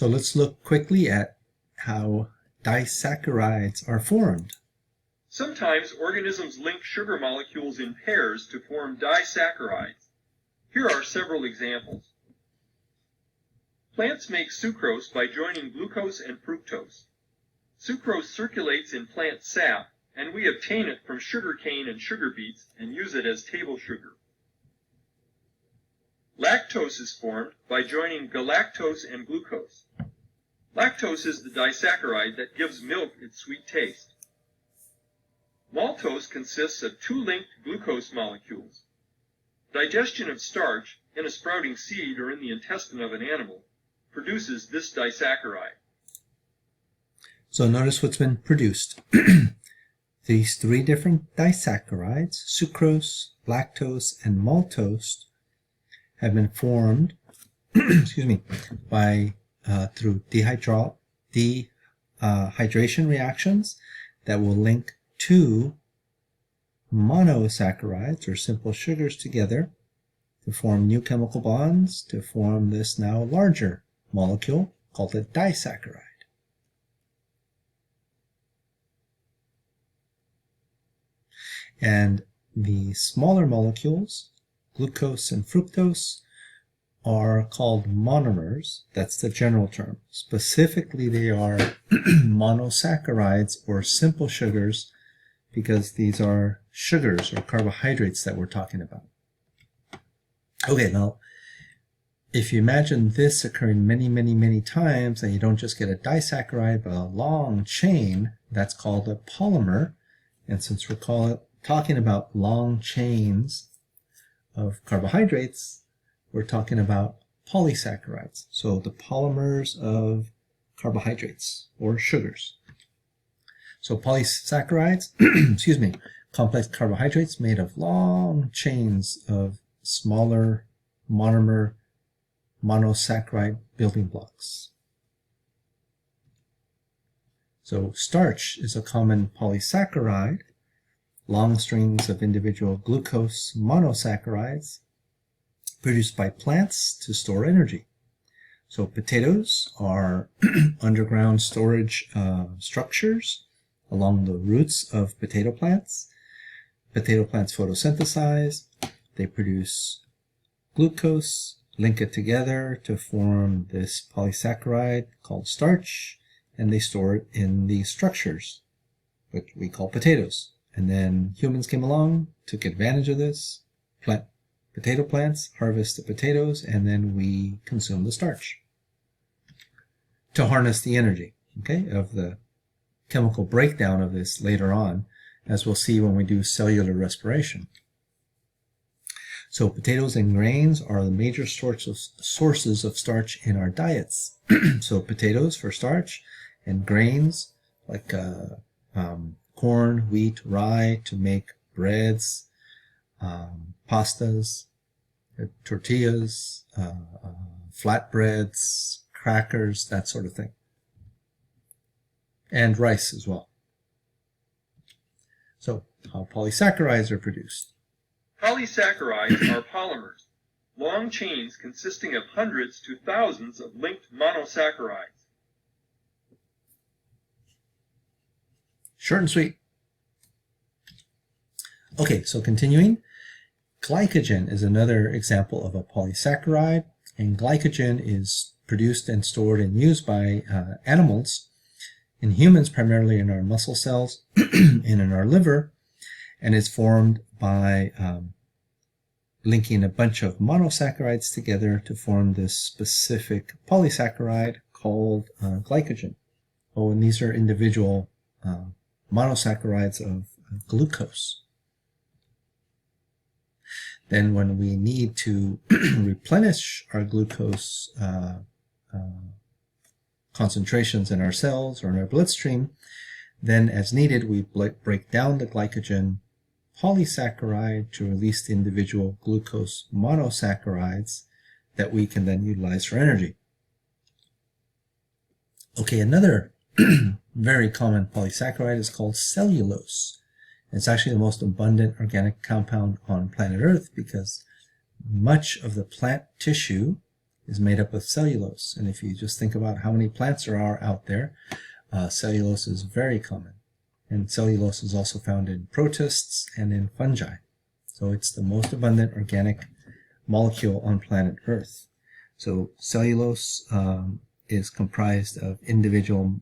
So let's look quickly at how disaccharides are formed. Sometimes organisms link sugar molecules in pairs to form disaccharides. Here are several examples. Plants make sucrose by joining glucose and fructose. Sucrose circulates in plant sap, and we obtain it from sugar cane and sugar beets and use it as table sugar. Lactose is formed by joining galactose and glucose. Lactose is the disaccharide that gives milk its sweet taste. Maltose consists of two linked glucose molecules. Digestion of starch, in a sprouting seed or in the intestine of an animal, produces this disaccharide. So notice what's been produced. These three different disaccharides, sucrose, lactose, and maltose, have been formed by through dehydration reactions that will link two monosaccharides or simple sugars together to form new chemical bonds to form this now larger molecule called a disaccharide. And the smaller molecules, glucose and fructose, are called monomers. That's the general term. Specifically, they are monosaccharides or simple sugars because these are sugars or carbohydrates that we're talking about. Okay, now, if you imagine this occurring many times, and you don't just get a disaccharide, but a long chain, that's called a polymer. And since we're talking about long chains of carbohydrates, we're talking about polysaccharides. So the polymers of carbohydrates or sugars. So polysaccharides, complex carbohydrates made of long chains of smaller monomer monosaccharide building blocks. So starch is a common polysaccharide, long strings of individual glucose monosaccharides produced by plants to store energy. So potatoes are underground storage structures along the roots of potato plants. Potato plants photosynthesize. They produce glucose, link it together to form this polysaccharide called starch, and they store it in these structures, which we call potatoes. And then humans came along, took advantage of this, potato plants harvest the potatoes, and then we consume the starch to harness the energy, okay, of the chemical breakdown of this later on, as we'll see when we do cellular respiration. So potatoes and grains are the major sources of starch in our diets. So potatoes for starch, and grains like corn, wheat, rye to make breads, pastas, tortillas, flatbreads, crackers, that sort of thing. And rice as well. So how polysaccharides are produced. Polysaccharides are polymers, long chains consisting of hundreds to thousands of linked monosaccharides. Short and sweet. Okay, so continuing. Glycogen is another example of a polysaccharide, and glycogen is produced and stored and used by animals, in humans primarily in our muscle cells and in our liver, and is formed by linking a bunch of monosaccharides together to form this specific polysaccharide called glycogen. Oh, and these are individual monosaccharides of glucose. Then when we need to replenish our glucose concentrations in our cells or in our bloodstream, then as needed we break down the glycogen polysaccharide to release the individual glucose monosaccharides that we can then utilize for energy. Okay, another very common polysaccharide is called cellulose. It's actually the most abundant organic compound on planet Earth because much of the plant tissue is made up of cellulose. And if you just think about how many plants there are out there, cellulose is very common. And cellulose is also found in protists and in fungi. So it's the most abundant organic molecule on planet Earth. So cellulose is comprised of individual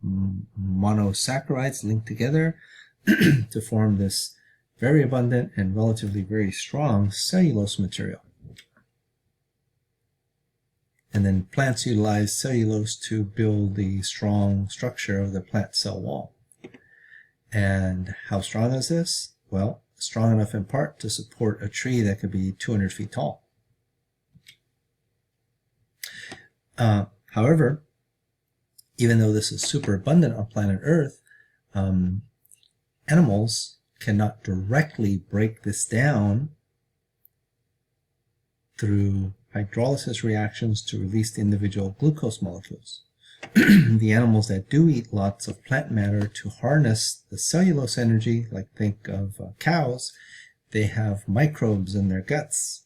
monosaccharides linked together to form this very abundant and relatively very strong cellulose material. And then plants utilize cellulose to build the strong structure of the plant cell wall. And how strong is this? Well, strong enough in part to support a tree that could be 200 feet tall. However, even though this is super abundant on planet Earth, animals cannot directly break this down through hydrolysis reactions to release the individual glucose molecules. The animals that do eat lots of plant matter to harness the cellulose energy, like think of cows, they have microbes in their guts,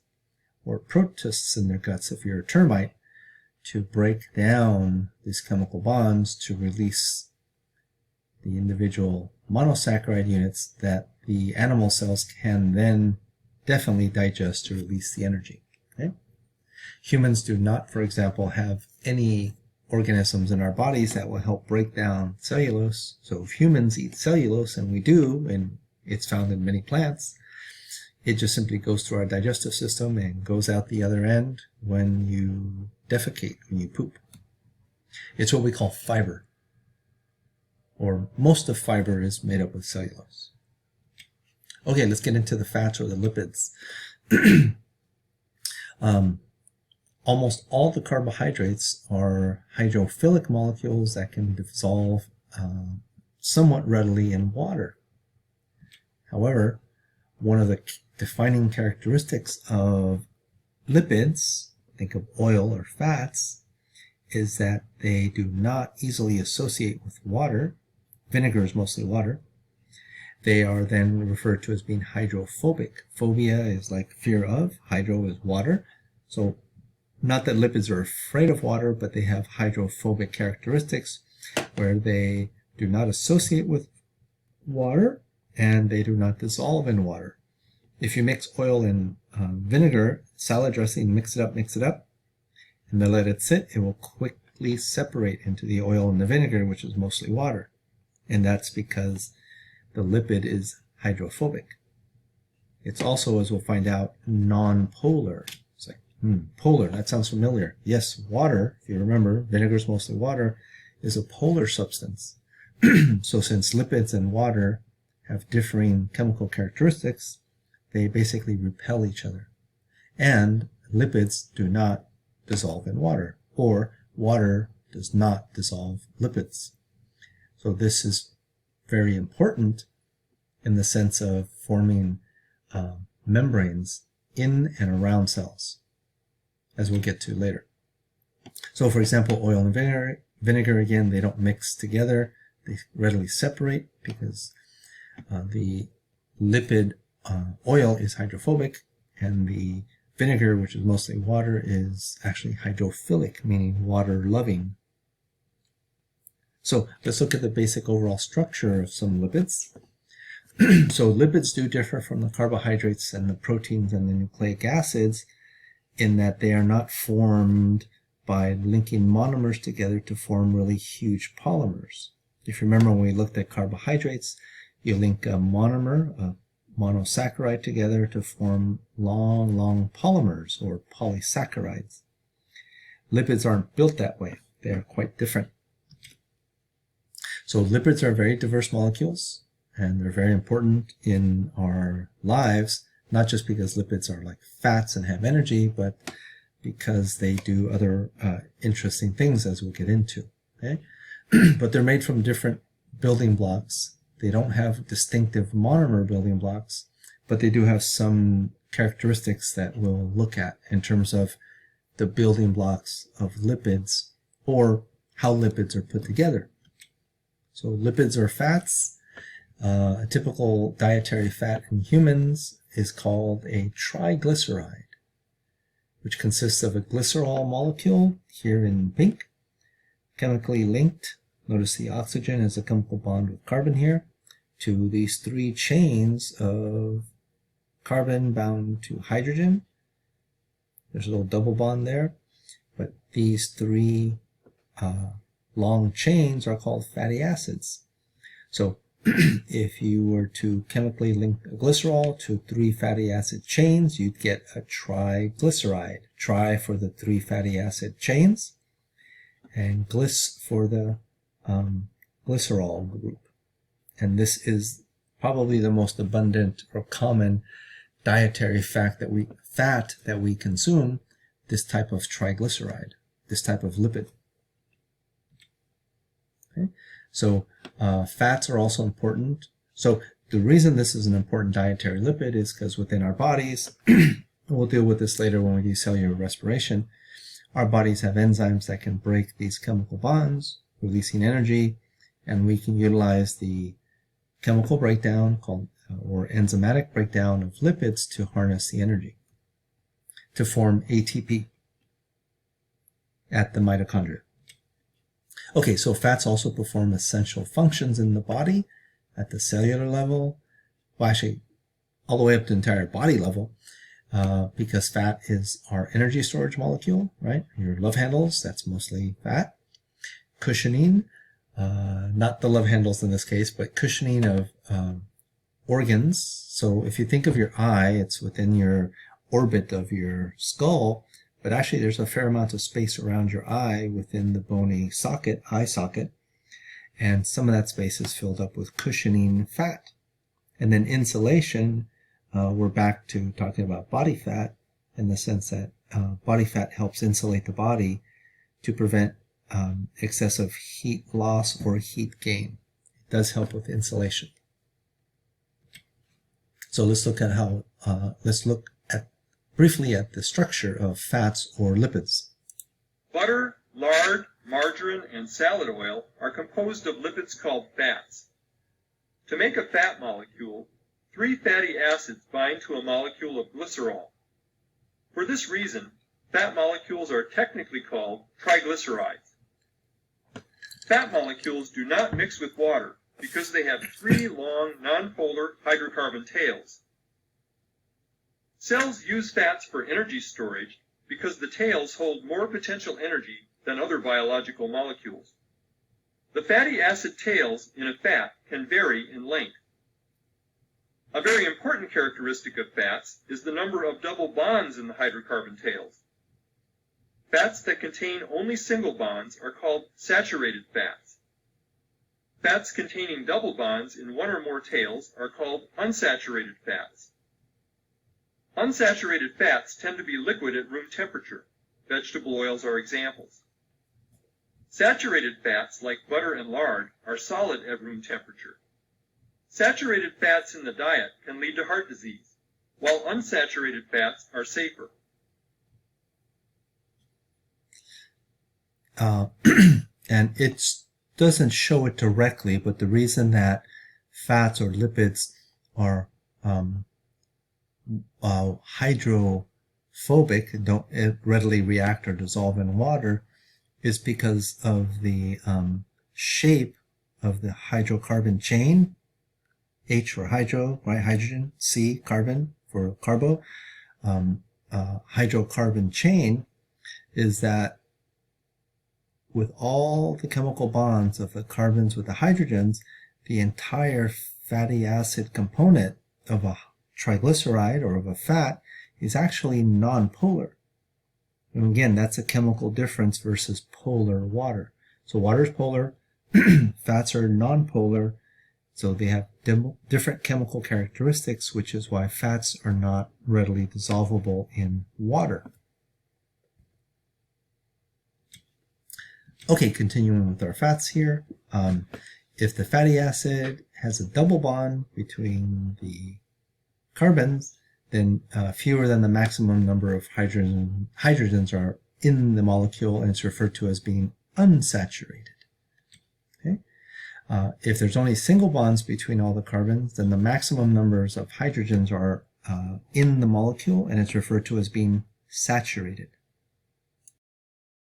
or protists in their guts if you're a termite, to break down these chemical bonds to release the individual monosaccharide units that the animal cells can then definitely digest to release the energy. Okay? Humans do not, for example, have any organisms in our bodies that will help break down cellulose. So if humans eat cellulose, and we do, and it's found in many plants, it just simply goes through our digestive system and goes out the other end when you defecate, when you poop. It's what we call fiber, or most of fiber is made up of cellulose. Okay, let's get into the fats or the lipids. Almost all the carbohydrates are hydrophilic molecules that can dissolve somewhat readily in water. However, one of the defining characteristics of lipids, think of oil or fats, is that they do not easily associate with water. Vinegar is mostly water. They are then referred to as being hydrophobic. Phobia is like fear of, hydro is water. So not that lipids are afraid of water, but they have hydrophobic characteristics where they do not associate with water and they do not dissolve in water. If you mix oil and vinegar, salad dressing, mix it up, and then let it sit, it will quickly separate into the oil and the vinegar, which is mostly water. And that's because the lipid is hydrophobic. It's also, as we'll find out, non-polar. It's like, polar, that sounds familiar. Yes, water, if you remember, vinegar is mostly water, is a polar substance. So since lipids and water have differing chemical characteristics, they basically repel each other. And lipids do not dissolve in water, or water does not dissolve lipids. So this is very important in the sense of forming membranes in and around cells, as we'll get to later. So for example, oil and vinegar, again, they don't mix together. They readily separate because the lipid oil is hydrophobic, and the vinegar, which is mostly water, is actually hydrophilic, meaning water-loving. So let's look at the basic overall structure of some lipids. So lipids do differ from the carbohydrates and the proteins and the nucleic acids in that they are not formed by linking monomers together to form really huge polymers. If you remember when we looked at carbohydrates, you link a monomer, a monosaccharide together to form long polymers or polysaccharides. Lipids aren't built that way. They are quite different. So lipids are very diverse molecules, and they're very important in our lives, not just because lipids are like fats and have energy, but because they do other interesting things, as we'll get into. Okay? But they're made from different building blocks. They don't have distinctive monomer building blocks, but they do have some characteristics that we'll look at in terms of the building blocks of lipids, or how lipids are put together. So lipids are fats. A typical dietary fat in humans is called a triglyceride. which consists of a glycerol molecule, here in pink, chemically linked. Notice the oxygen is a chemical bond with carbon here, to these 3 chains of carbon bound to hydrogen. There's a little double bond there, but these 3 long chains are called fatty acids. So if you were to chemically link a glycerol to 3 fatty acid chains, you'd get a triglyceride. Tri for the 3 fatty acid chains, and glyc for the glycerol group. And this is probably the most abundant or common dietary fat that we consume, this type of triglyceride, this type of lipid. Okay? So fats are also important. So the reason this is an important dietary lipid is because within our bodies, we'll deal with this later when we do cellular respiration, our bodies have enzymes that can break these chemical bonds, releasing energy, and we can utilize the chemical breakdown called or enzymatic breakdown of lipids to harness the energy to form ATP at the mitochondria. Okay, so fats also perform essential functions in the body at the cellular level, well actually all the way up to the entire body level, because fat is our energy storage molecule, right? Your love handles, that's mostly fat. Cushioning, not the love handles in this case, but cushioning of organs. So if you think of your eye, it's within your orbit of your skull, but actually there's a fair amount of space around your eye within the bony socket, eye socket, and some of that space is filled up with cushioning fat. And then insulation, we're back to talking about body fat in the sense that body fat helps insulate the body to prevent excessive heat loss or heat gain. It does help with insulation. So let's look at briefly at the structure of fats or lipids. Butter, lard, margarine, and salad oil are composed of lipids called fats. To make a fat molecule, 3 fatty acids bind to a molecule of glycerol. For this reason, fat molecules are technically called triglycerides. Fat molecules do not mix with water because they have 3 long nonpolar hydrocarbon tails. Cells use fats for energy storage because the tails hold more potential energy than other biological molecules. The fatty acid tails in a fat can vary in length. A very important characteristic of fats is the number of double bonds in the hydrocarbon tails. Fats that contain only single bonds are called saturated fats. Fats containing double bonds in 1 or more tails are called unsaturated fats. Unsaturated fats tend to be liquid at room temperature. Vegetable oils are examples. Saturated fats, like butter and lard, are solid at room temperature. Saturated fats in the diet can lead to heart disease, while unsaturated fats are safer. And it doesn't show it directly, but the reason that fats or lipids are hydrophobic, don't readily react or dissolve in water, is because of the shape of the hydrocarbon chain. H for hydro, right? Hydrogen. C, carbon for carbo. Hydrocarbon chain is that with all the chemical bonds of the carbons with the hydrogens, the entire fatty acid component of a triglyceride or of a fat is actually nonpolar. And again, that's a chemical difference versus polar water. So water is polar, fats are nonpolar, so they have different chemical characteristics, which is why fats are not readily dissolvable in water. Okay, continuing with our fats here. If the fatty acid has a double bond between the carbons, then fewer than the maximum number of hydrogens are in the molecule, and it's referred to as being unsaturated. Okay? If there's only single bonds between all the carbons, then the maximum numbers of hydrogens are in the molecule, and it's referred to as being saturated.